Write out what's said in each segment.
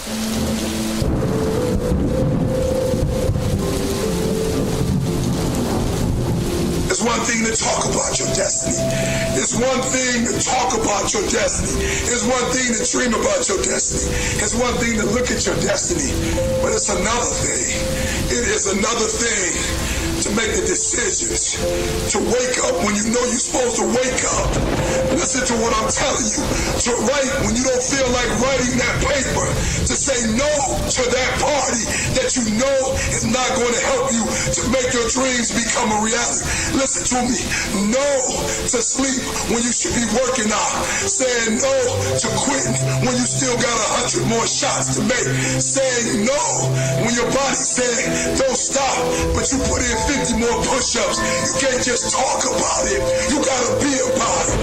It's one thing to talk about your destiny. It's one thing to talk about your destiny. It's one thing to dream about your destiny. It's one thing to look at your destiny. But it's another thing. It is another thing to make the decisions, to wake up when you know you're supposed to wake up. Listen to what I'm telling you. To write when you don't feel like writing that paper. To say no to that party that you know is not going to help you to make your dreams become a reality. Listen to me. No to sleep when you should be working out. Saying no to quitting when you still got 100 more shots to make. Saying no when your body's saying don't stop, but you put in 50 more push-ups. You can't just talk about it. You gotta be about it.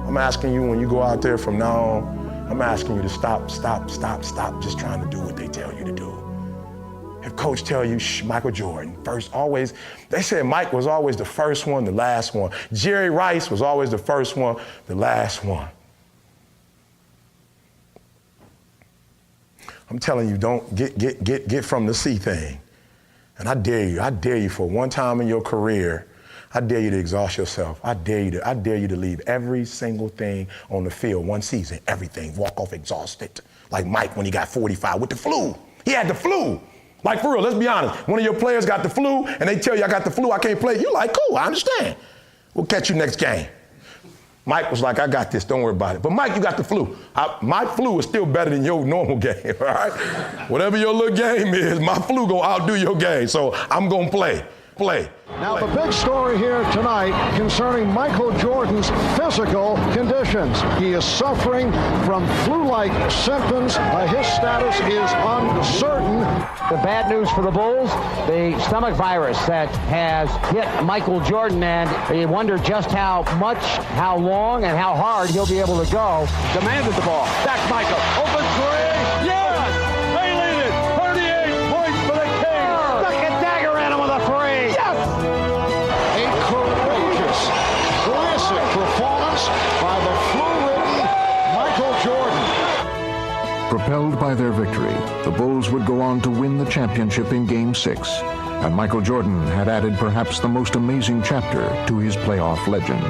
I'm asking you when you go out there from now on, I'm asking you to stop just trying to do what they tell you to do. If coach tell you, Michael Jordan, first always, they said Mike was always the first one, the last one. Jerry Rice was always the first one, the last one. I'm telling you, don't get from the C thing. And I dare you for one time in your career, I dare you to exhaust yourself. I dare you to leave every single thing on the field, one season, everything, walk off exhausted. Like Mike when he got 45 with the flu. He had the flu. Like for real, let's be honest. One of your players got the flu and they tell you I got the flu, I can't play. You're like, cool, I understand. We'll catch you next game. Mike was like, I got this, don't worry about it. But Mike, you got the flu. My flu is still better than your normal game, all right? Whatever your little game is, my flu gonna outdo your game, so I'm gonna play. Now the big story here tonight concerning Michael Jordan's physical conditions. He is suffering from flu-like symptoms. His status is uncertain. The bad news for the Bulls, the stomach virus that has hit Michael Jordan, and they wonder just how much, how long, and how hard he'll be able to go. Demanded the ball. Back Michael. Open three. Yes! They lead it. 38 points for the Kings. Stuck a dagger at him with a three. Yes! A courageous, classic performance by the flu-ridden Michael Jordan. Propelled by their victory, the Bulls would go on to win the championship in Game 6, and Michael Jordan had added perhaps the most amazing chapter to his playoff legend.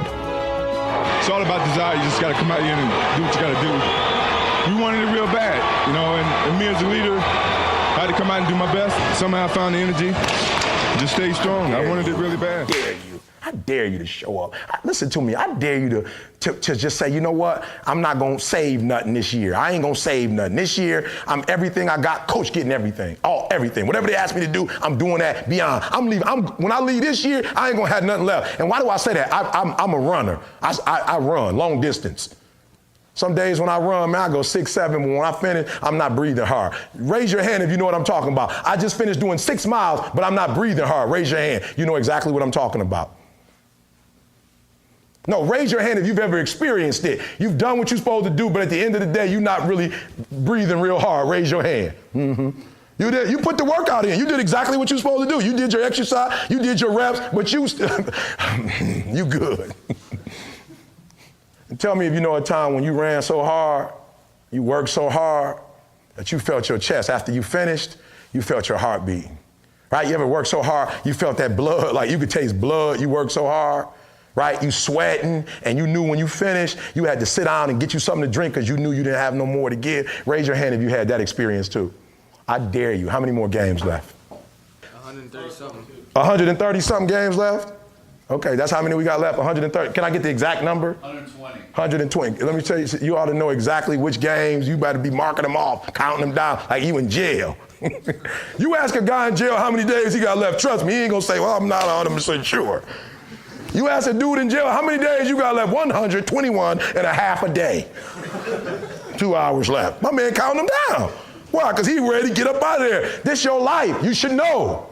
It's all about desire. You just got to come out here and do what you got to do. We wanted it real bad, you know, and me as a leader, I had to come out and do my best. Somehow I found the energy, just stay strong. I wanted it really bad. I dare you to show up. Listen to me, I dare you to just say, you know what? I'm not gonna save nothing this year. I ain't gonna save nothing. This year, I'm everything I got, coach getting everything. Everything. Whatever they ask me to do, I'm doing that beyond. I'm leaving. When I leave this year, I ain't gonna have nothing left. And why do I say that? I'm a runner. I run long distance. Some days when I run, man, I go 6, 7, but when I finish, I'm not breathing hard. Raise your hand if you know what I'm talking about. I just finished doing 6 miles, but I'm not breathing hard. Raise your hand. You know exactly what I'm talking about. No, raise your hand if you've ever experienced it. You've done what you're supposed to do, but at the end of the day, you're not really breathing real hard. Raise your hand. Mm-hmm. You put the workout in. You did exactly what you're supposed to do. You did your exercise, you did your reps, but you good. And tell me if you know a time when you ran so hard, you worked so hard, that you felt your chest. After you finished, you felt your heart beating. Right? You ever worked so hard, you felt that blood, like you could taste blood, you worked so hard. Right? You sweating, and you knew when you finished, you had to sit down and get you something to drink because you knew you didn't have no more to give. Raise your hand if you had that experience too. I dare you. How many more games left? 130-something. 130-something games left? Okay, that's how many we got left, 130. Can I get the exact number? 120. 120. Let me tell you, you ought to know exactly which games. You better be marking them off, counting them down like you in jail. You ask a guy in jail how many days he got left, trust me, he ain't gonna say, well, I'm not 100% sure. You ask a dude in jail, how many days you got left? 121 and a half a day. 2 hours left. My man counting them down. Why? Because he ready to get up out of there. This your life. You should know.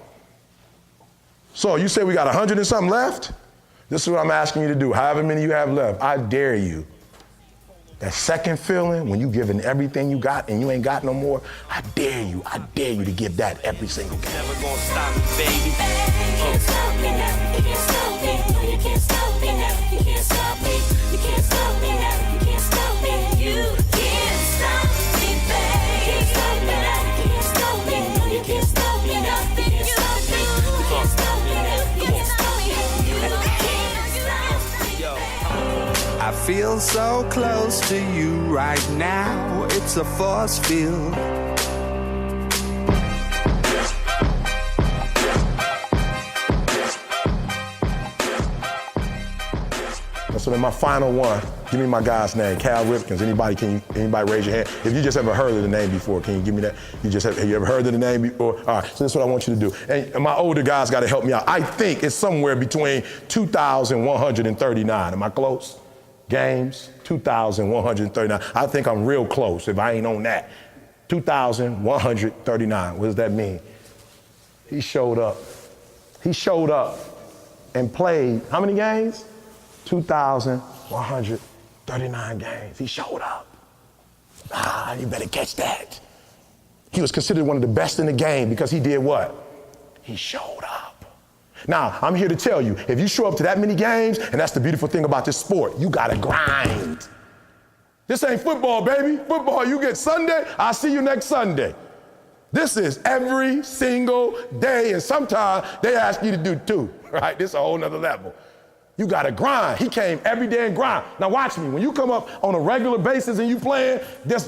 So you say we got 100 and something left? This is what I'm asking you to do. However many you have left, I dare you That second feeling when you giving everything you got and you ain't got no more, I dare you to give that every single game. Never gonna stop me, baby. You can't stop me now. You can't stop me. No, you can't stop me now. You can't stop me. You can't stop me now. You can't stop me. You can't stop me, baby. You can't stop me now. You can't stop me. No, you can't stop me. Nothing you stop me. You can't stop me now. You can't stop me. You can't stop me. Yo. I feel so close to you right now. It's a force field. So then my final one, give me my guy's name, Cal Ripkins. Anybody raise your hand? If you just ever heard of the name before, can you give me that? Have you ever heard of the name before? All right, so this is what I want you to do. And my older guys got to help me out. I think it's somewhere between 2,139. Am I close? Games, 2,139. I think I'm real close if I ain't on that. 2,139, what does that mean? He showed up. He showed up and played how many games? 2,139 games. He showed up. You better catch that. He was considered one of the best in the game because he did what? He showed up. Now, I'm here to tell you, if you show up to that many games, and that's the beautiful thing about this sport, you gotta grind. This ain't football, baby. Football, you get Sunday, I'll see you next Sunday. This is every single day, and sometimes they ask you to do two, right? This is a whole nother level. You gotta grind. He came every day and grind. Now watch me, when you come up on a regular basis and you playing,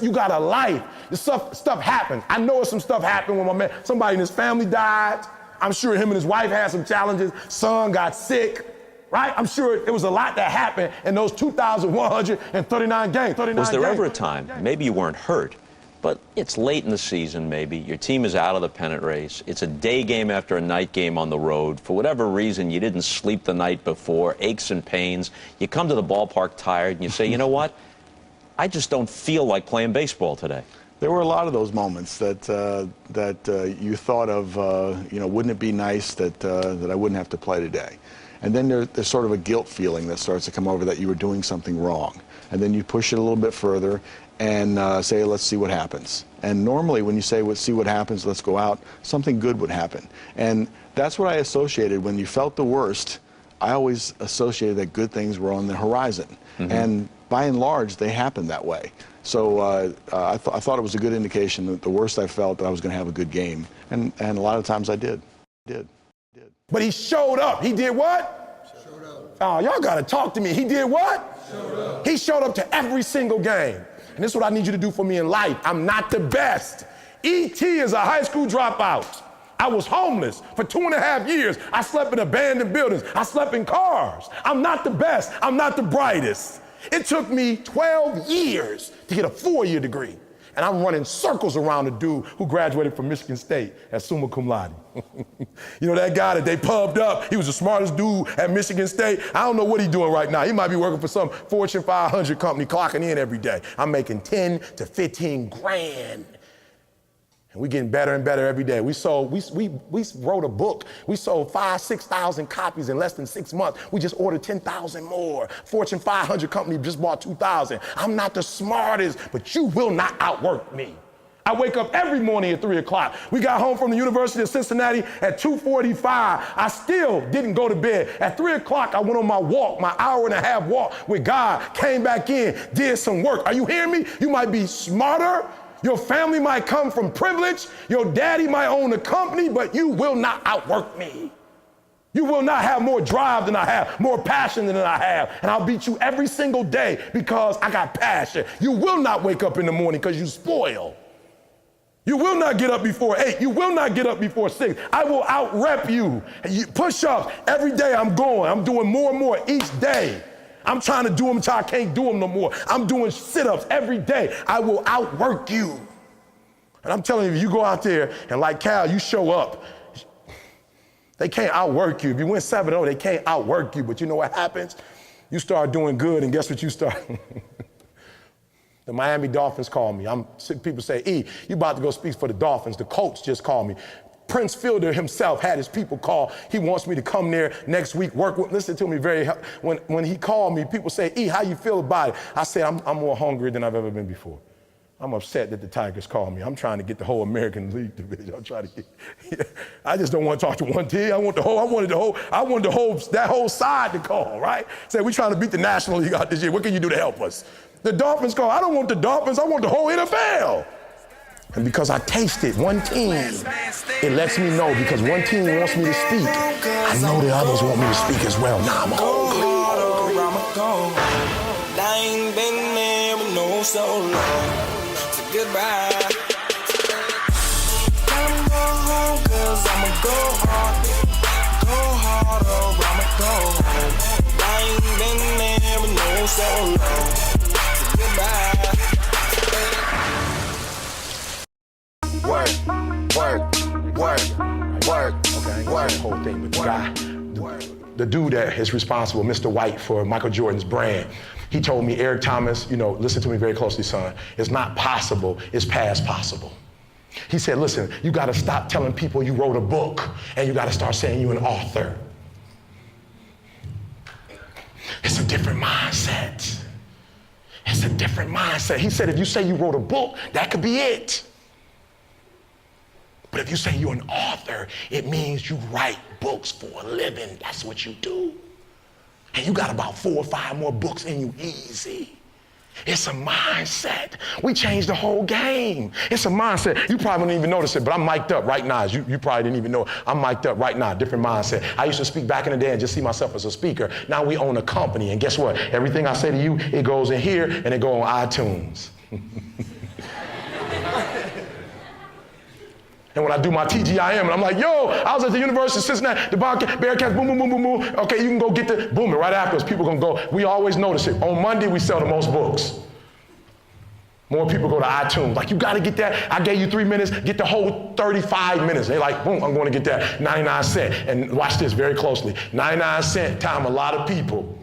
you got a life. This stuff happens. I know some stuff happened when my man, somebody in his family died. I'm sure him and his wife had some challenges. Son got sick, right? I'm sure it was a lot that happened in those 2,139 games. Was there ever a time, maybe you weren't hurt, but it's late in the season maybe, your team is out of the pennant race, it's a day game after a night game on the road, for whatever reason you didn't sleep the night before, aches and pains, you come to the ballpark tired and you say, you know what, I just don't feel like playing baseball today? There were a lot of those moments that you thought of, wouldn't it be nice that I wouldn't have to play today? And then there's sort of a guilt feeling that starts to come over that you were doing something wrong. And then you push it a little bit further and say, let's see what happens. And normally when you say, let's see what happens, let's go out, something good would happen. And that's what I associated. When you felt the worst, I always associated that good things were on the horizon. Mm-hmm. And by and large, they happened that way. So I thought it was a good indication that the worst I felt, that I was going to have a good game. And a lot of times I did. But he showed up. He did what? Showed up. Oh, y'all got to talk to me. He did what? Showed up. He showed up to every single game. And this is what I need you to do for me in life. I'm not the best. E.T. is a high school dropout. I was homeless for 2.5 years. I slept in abandoned buildings. I slept in cars. I'm not the best. I'm not the brightest. It took me 12 years to get a 4-year degree. And I'm running circles around the dude who graduated from Michigan State as summa cum laude. You know that guy that they pubbed up? He was the smartest dude at Michigan State. I don't know what he's doing right now. He might be working for some Fortune 500 company, clocking in every day. I'm making 10 to 15 grand. And we're getting better and better every day. We wrote a book. We sold 6,000 copies in less than 6 months. We just ordered 10,000 more. Fortune 500 company just bought 2,000. I'm not the smartest, but you will not outwork me. I wake up every morning at 3 o'clock. We got home from the University of Cincinnati at 2:45. I still didn't go to bed. At 3 o'clock, I went on my walk, my 1.5-hour walk with God, came back in, did some work. Are you hearing me? You might be smarter. Your family might come from privilege. Your daddy might own a company, but you will not outwork me. You will not have more drive than I have, more passion than I have. And I'll beat you every single day because I got passion. You will not wake up in the morning because you spoil. You will not get up before 8. You will not get up before 6. I will out-rep you. Push-ups, every day I'm going. I'm doing more and more each day. I'm trying to do them until I can't do them no more. I'm doing sit-ups every day. I will outwork you. And I'm telling you, if you go out there and like Cal, you show up, they can't outwork you. If you win 7-0, they can't outwork you. But you know what happens? You start doing good, and guess what you start? The Miami Dolphins call me. People say, E, you about to go speak for the Dolphins. The coach just called me. Prince Fielder himself had his people call. He wants me to come there next week, work with, listen to me when he called me, people say, E, how you feel about it? I said, I'm more hungry than I've ever been before. I'm upset that the Tigers called me. I'm trying to get the whole American League division. I'm trying to get, I just don't want to talk to one team. I wanted that whole side to call, right? Say, we're trying to beat the National League out this year. What can you do to help us? The Dolphins call. I don't want the Dolphins. I want the whole NFL. And because I tasted one team, it lets me know because one team wants me to speak. I know the others want me to speak as well. Now I'm hungry. I ain't been there with no so long. So goodbye. I'ma go home cause I'ma go hard. Go hard or I'ma go home. I ain't been there with no so long. So goodbye. Work. Okay, I ain't gonna say the whole thing, but the guy, the dude that is responsible, Mr. White, for Michael Jordan's brand, he told me, Eric Thomas, listen to me very closely, son. It's not possible, it's past possible. He said, listen, you gotta stop telling people you wrote a book and you gotta start saying you're an author. It's a different mindset. It's a different mindset. He said, if you say you wrote a book, that could be it. But if you say you're an author, it means you write books for a living. That's what you do. And you got about 4 or 5 more books in you easy. It's a mindset. We changed the whole game. It's a mindset. You probably didn't even notice it, but I'm mic'd up right now. You probably didn't even know. I'm mic'd up right now, different mindset. I used to speak back in the day and just see myself as a speaker. Now we own a company, and guess what? Everything I say to you, it goes in here, and it goes on iTunes. And when I do my TGIM, and I'm like, yo, I was at the University of Cincinnati, the Bearcats, boom, boom, boom, boom, boom. Okay, you can go get the boom, and right afterwards, people gonna go. We always notice it. On Monday, we sell the most books. More people go to iTunes. Like, you gotta get that. I gave you 3 minutes, get the whole 35 minutes. They like, boom, I'm gonna get that 99 cents. And watch this very closely. 99 cents time a lot of people.